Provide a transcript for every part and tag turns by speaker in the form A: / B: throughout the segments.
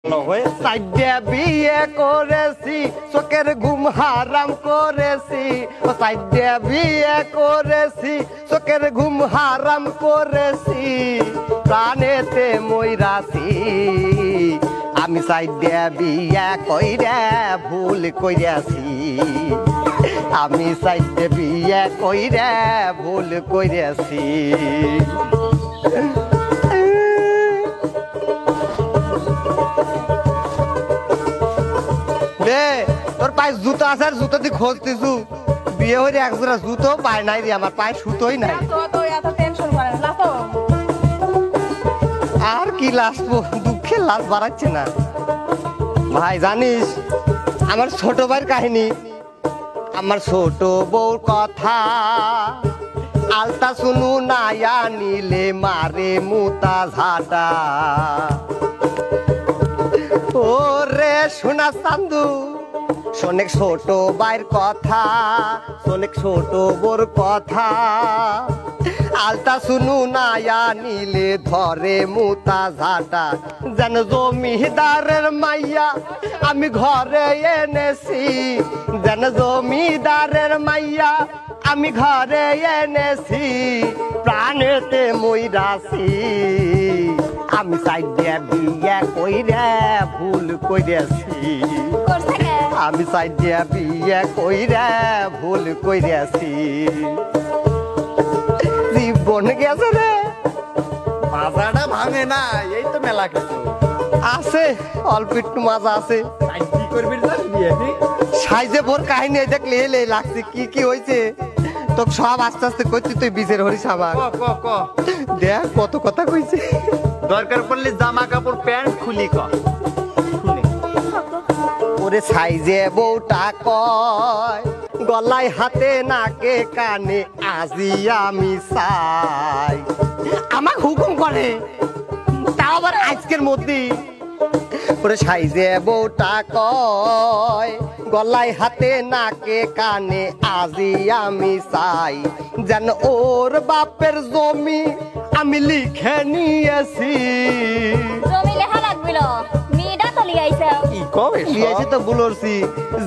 A: সাইডে বিয়ে করেছি চোখের ঘুম হারাম করেছি ও সাইডে বিয়ে করেছি চোখের ঘুম হারাম করেছি প্রাণেতে মইরাছি আমি সাইডে বিয়ে কইরা ভুল কইরাছি আমি সাইডে বিয়ে কইরা ভুল কইরাছি তোর পায়ে জুতো আছে আর জুতো দিয়ে খুঁজতেছু বিয়ে হয়ে এক জোড়া জুতো পায় নাই রে আমার পায়ে সুতোই নাই আর কি লাসবো দুঃখে লাশ বাড়াচ্ছে না ভাই জানিস আমার ছোট ভাইয়ের কাহিনী আমার ছোট বউর কথা আলতা শুনু নায়া নিলে মারে মুতা ঝাঁটা ওরে সোনা চান্দু শোনেক ছোট ভাইয়ের কথা শোনেক ছোট বোর কথা আলতা শুনু নায়া নিলে ধরে মুতা ঝাঁটা যেন জমিদারের মাইয়া আমি ঘরে এনেছি যেন জমিদারের মাইয়া আমি ঘরে এনেছি প্রাণেতে মইরাছি আমি সাইডে বিয়ে কইরা ভুল কইরাছি আমি সাইডে বিয়ে কইরা ভুল কইরাছি জীবন গেছে রে
B: মাজাটা ভাঙে না এই তো মেলা কিছু
A: আছে অল্প একটু মাজা আছে
B: কি করবি বিয়ে
A: সাইজে ভোর কাহিনী দেখলে এলে লাগছে কি কি হয়েছে তো সব আস্তে আস্তে করছি তুই বিজের হরিস আমার দেখ কত কথা কইছে
B: দরকার পড়লে জামা কাপড় প্যান্ট খুলি
A: ওরে সাইজে বউটা কয় গলায় হাতে নাকে কানে আজি আমি চাই আমার হুকুম করে তাও আবার আজকের মধ্যে ওরে সাইজে বউটা কয় গলায় হাতে নাকে কানে আজি আমি চাই যেন ওর বাপের জমি আমি লিখে নিয়েছি
C: জমি লেখা লাগবিল মেয়েটা তো লিয়াইছে
A: কি কবে লিয়াইছে তো বলছি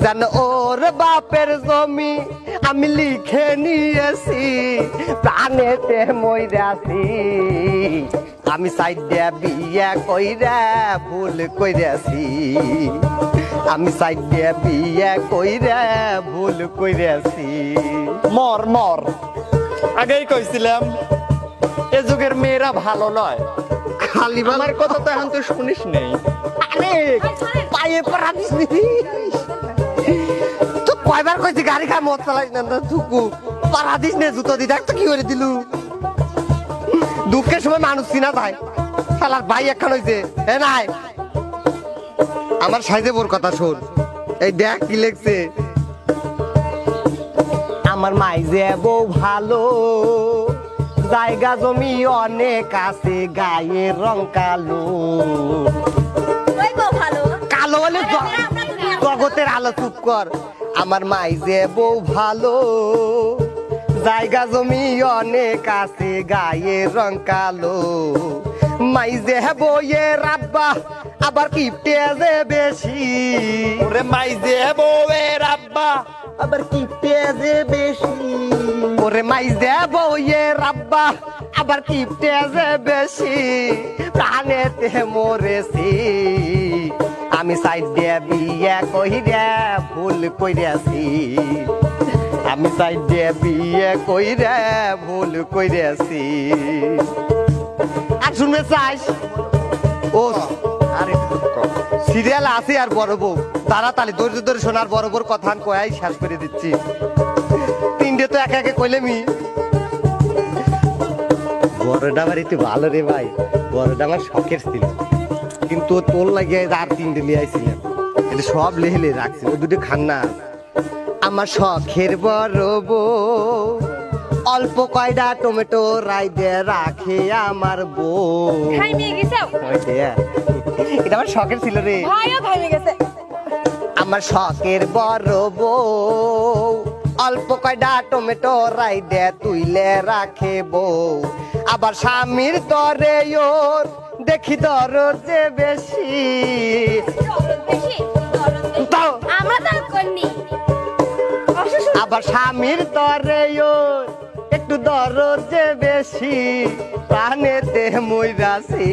A: যেন ওর বাপের জমি আমি লিখে নিয়েছি প্রাণেতে মইরাছি আমি সাইডে বিয়ে কইরা ভুল কইরাছি আমি সাইডে বিয়ে কইরা ভুল কইরাছি
B: মর মর আগেই কইছিলাম এ যুগের মেয়েরা ভালো নয়
A: খালি
B: আমার কথা তো এখন তুই শুনিস নেই
A: আরে পায়ে পড়া দিস তো কয়বার কইছি গাড়ি খা মদ চালাইস না তুকু পাড়া দিস নে জুতো দি দেখ তো কি করে দিলু দুঃখের সময় মানুষ চিনা যায় শালার ভাই একখান হইছে এ নাই আমার সাইজে বোর কথা শোন এই দেখ কি লেখছে আমার মাইজে বউ ভালো জায়গা জমি অনেক আছে গায়ের রং কালো কালো বলে জগতের আলো চুপ কর আমার মাইজে বউ ভালো জায়গা জমি অনেক আছে গায়ের রং কালো মাইজে বইয়ে রাব্বা আবার কিপটে যে বেশি
B: ওরে মাইজে বউয়ে রাব্বা
A: আবার কিপটে যে বেশি ওরে মাইজে বইয়ে রাব্বা আবার কিপটে যে বেশি প্রাণেতে মরেছি আমি সাইডে বিয়ে কইরা ভুল কইরাছি আমি সাইডে বিয়ে কইরা ভুল কইরাছি আর শুনবে চাইস ও আরে সিরিয়াল আছে আর বড় বউ তাড়াতাড়ি ধৈর্য ধরে শোনার বড় বড় কথা কয়াই শেষ করে দিচ্ছি তিনটে তো একে একে কইলেমি বড়টা বাড়িতে ভালো রে ভাই বড়টা আমার শখের ছিল কিন্তু তোর লাগে আর তিনটে লিয়ে আইছিলাম এটা সব লেহলে রাখছি ও দুটো খান্না আমার শখের বড় বউ অল্প কয়টা টমেটো রাইদে রাখে আমার বউ এটা আমার শখের ছিল রে আমার শখের বড় বউ অল্প কয়টা টমেটো রাইদে তুইলে রাখে বউ আবার স্বামীর দরে ওর দেখি দরদ যে বেশি
C: দরদ বেশি দরদ বেশি।
A: তাও
C: আমরা দরদ করিনি
A: আবার স্বামীর তরে একটু দরদ যে বেশি প্রাণেতে মইরাছি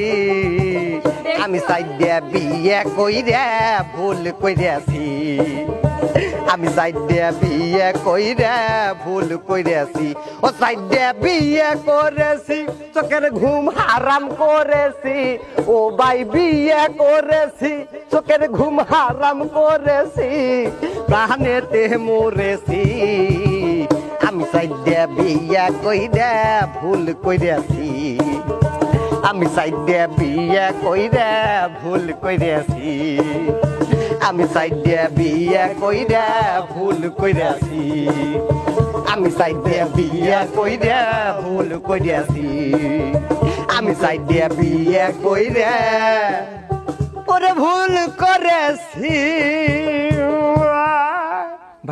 A: আমি সাইডে বিয়ে কইরে ভুল কইরাছি আমি সাইডে বিয়ে কইরে ভুল কইরাছি ও সাইডে বিয়ে করেছি চোখের ঘুম হারাম করেছি ও ভাই বিয়ে করেছি চোখের ঘুম হারাম করেছি প্রাণেতে মরেছি আমি সাইডে বিয়ে কইরে ভুল কইরাছি আমি সাইডে বিয়ে কইরে ভুল কইরাছি আমি সাইডে বিয়ে কইরে ভুল কইরাছি আমি সাইডে বিয়ে কইরে ভুল কইরাছি আমি সাইডে বিয়ে কইরে পরে ভুল করেছি